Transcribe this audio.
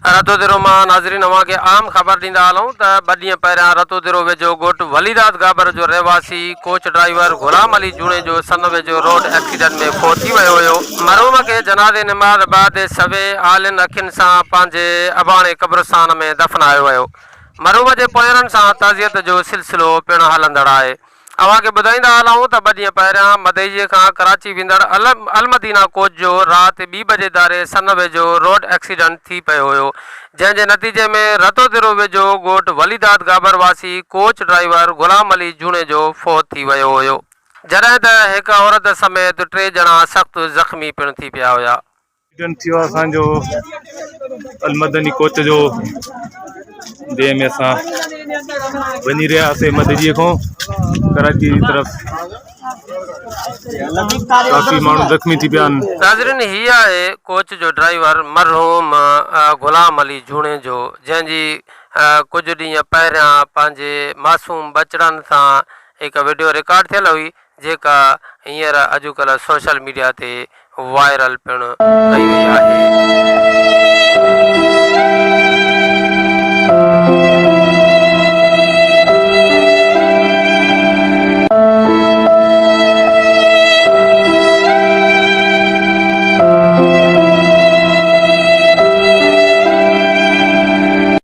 रतोदिरो मां नाज़रीन अवां खे आम ख़बर ॾींदा हलूं त 2 ॾींहं पहिरियां रतोदिरो वेझो ॻोठ वलीदाद गाबर जो रहवासी कोच ड्राइवर गुलाम अली जूणे जो सन वेझो रोड एक्सीडेंट में फोत थी वियो हुयो। मरहूम खे जनाज़े निमाज़ बाद सवे आलिन अखियुनि सां पंहिंजे अबाणे क़ब्रस्तान में दफ़नायो वियो। मरहूम जे पोयरनि सां ताज़ियत जो सिलसिलो पिणु हलंदड़ आहे। अवां खे ॿुधाईंदा हलूं त 2 ॾींहं पहिरियां मदईअ खां कराची वेंदड़ अलमदीना कोच जो राति 2 बजे दारे सन वेझो रोड एक्सीडेंट थी पियो हुयो, जंहिं जे नतीजे में रतोदिरो वेझो ॻोठ वलीदाद गाबर वासी कोच ड्राइवर गुलाम अली जूणे जो फोत थी वियो हुयो, जॾहिं त हिकु औरत समेत 3 ॼणा सख़्तु ज़ख़्मी पिणु थी पिया हुया। एक्सीडेंट थियो असांजो अलमदनी कोच जो, जंहिंमें असां वञी रहियासीं मदजीअ खां कराची जी तरफ़। काफ़ी माण्हू ज़ख़्मी थी पिया आहिनि। नाज़रीन, हीअ आहे कोच जो ड्राइवर मरहूम गुलाम अली जूणे जो, जंहिंजी कुझु ॾींहं पहिरियां पंहिंजे मासूम बचड़नि सां हिकु वीडियो रिकॉर्ड थियल हुई, जेका हींअर अॼुकल्ह सोशल मीडिया ते वायरल पिणु कई वई आहे।